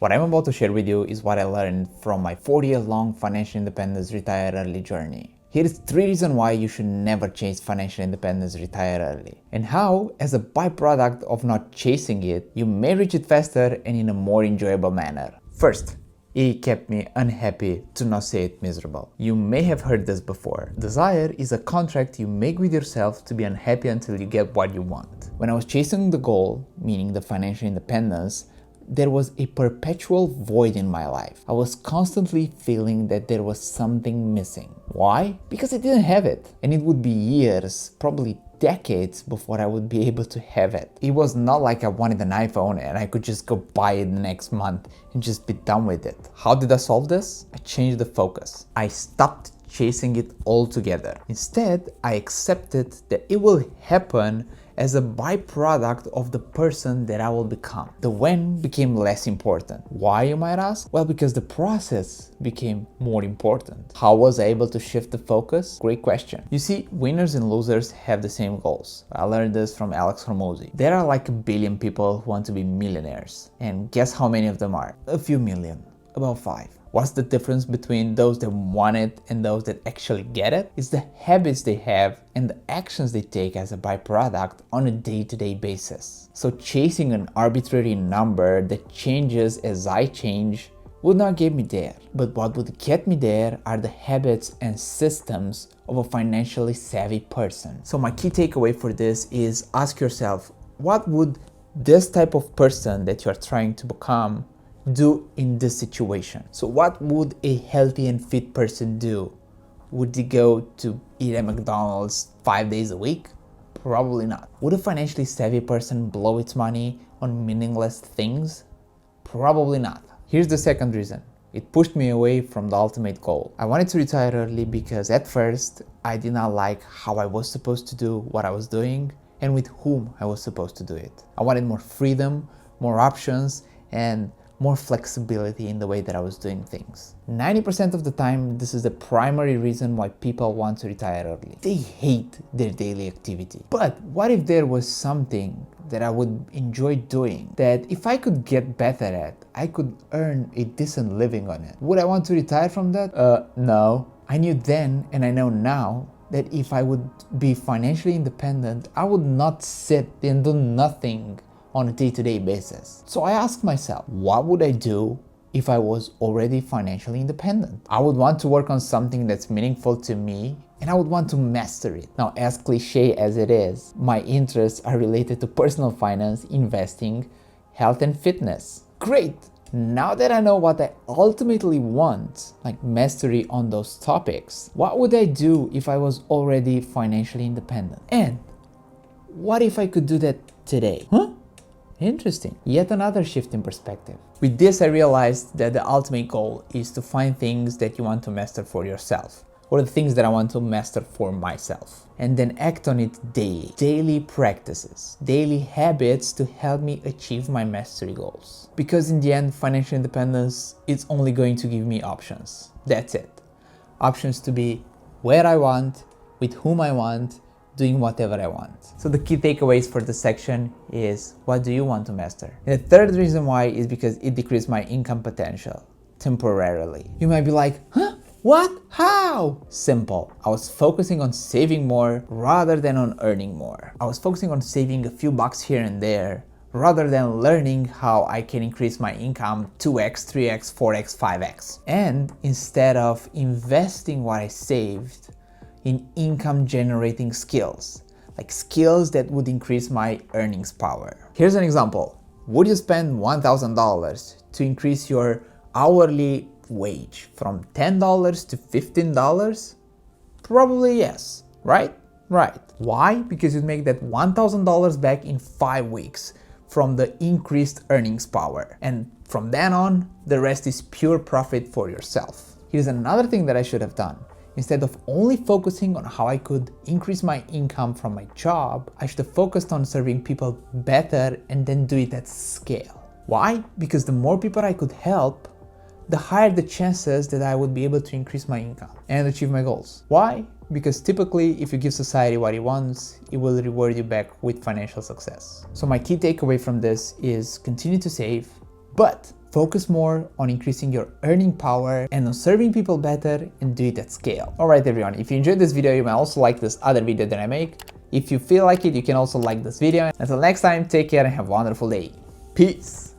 What I'm about to share with you is what I learned from my 4-year-long financial independence retire early journey. Here is 3 reasons why you should never chase financial independence retire early, and how, as a byproduct of not chasing it, you may reach it faster and in a more enjoyable manner. First, it kept me unhappy, to not say it miserable. You may have heard this before. Desire is a contract you make with yourself to be unhappy until you get what you want. When I was chasing the goal, meaning the financial independence, there was a perpetual void in my life. I was constantly feeling that there was something missing. Why? Because I didn't have it. And it would be years, probably decades, before I would be able to have it. It was not like I wanted an iPhone and I could just go buy it the next month and just be done with it. How did I solve this? I changed the focus. I stopped chasing it altogether. Instead, I accepted that it will happen as a byproduct of the person that I will become. The when became less important. Why, you might ask? Well, because the process became more important. How was I able to shift the focus? Great question. You see, winners and losers have the same goals. I learned this from Alex Hormozy. There are like 1 billion people who want to be millionaires. And guess how many of them are? A few million. About 5. What's the difference between those that want it and those that actually get it? It's the habits they have and the actions they take as a byproduct on a day-to-day basis. So chasing an arbitrary number that changes as I change would not get me there. But what would get me there are the habits and systems of a financially savvy person. So my key takeaway for this is ask yourself, what would this type of person that you're trying to become do in this situation? So what would a healthy and fit person do? Would they go to eat at McDonald's 5 days a week? Probably not. Would a financially savvy person blow its money on meaningless things? Probably not. Here's the second reason. It pushed me away from the ultimate goal. I wanted to retire early because at first I did not like how I was supposed to do what I was doing and with whom I was supposed to do it. I wanted more freedom, more options, and more flexibility in the way that I was doing things. 90% of the time, this is the primary reason why people want to retire early. They hate their daily activity. But what if there was something that I would enjoy doing, that if I could get better at, I could earn a decent living on it? Would I want to retire from that? No. I knew then, and I know now, that if I would be financially independent, I would not sit and do nothing on a day-to-day basis. So I asked myself, what would I do if I was already financially independent? I would want to work on something that's meaningful to me, and I would want to master it. Now, as cliche as it is, my interests are related to personal finance, investing, health, and fitness. Great! Now that I know what I ultimately want, like mastery on those topics, what would I do if I was already financially independent? And what if I could do that today? Interesting. Yet another shift in perspective. With this, I realized that the ultimate goal is to find things that you want to master for yourself, or the things that I want to master for myself, and then act on it daily. Daily practices, daily habits to help me achieve my mastery goals. Because in the end, financial independence is only going to give me options. That's it. Options to be where I want, with whom I want, doing whatever I want. So the key takeaways for this section is, what do you want to master? And the third reason why is because it decreased my income potential temporarily. You might be like, huh? What? How? Simple. I was focusing on saving more rather than on earning more. I was focusing on saving a few bucks here and there rather than learning how I can increase my income 2x, 3x, 4x, 5x. And instead of investing what I saved in income generating skills, like skills that would increase my earnings power. Here's an example. Would you spend $1,000 to increase your hourly wage from $10 to $15? Probably yes, right? Right. Why? Because you'd make that $1,000 back in 5 weeks from the increased earnings power. And from then on, the rest is pure profit for yourself. Here's another thing that I should have done. Instead of only focusing on how I could increase my income from my job, I should have focused on serving people better and then do it at scale. Why? Because the more people I could help, the higher the chances that I would be able to increase my income and achieve my goals. Why? Because typically, if you give society what it wants, it will reward you back with financial success. So my key takeaway from this is continue to save, but Focus more on increasing your earning power and on serving people better, and do it at scale. Alright everyone, if you enjoyed this video, you might also like this other video that I make. If you feel like it, you can also like this video. Until next time, take care and have a wonderful day. Peace!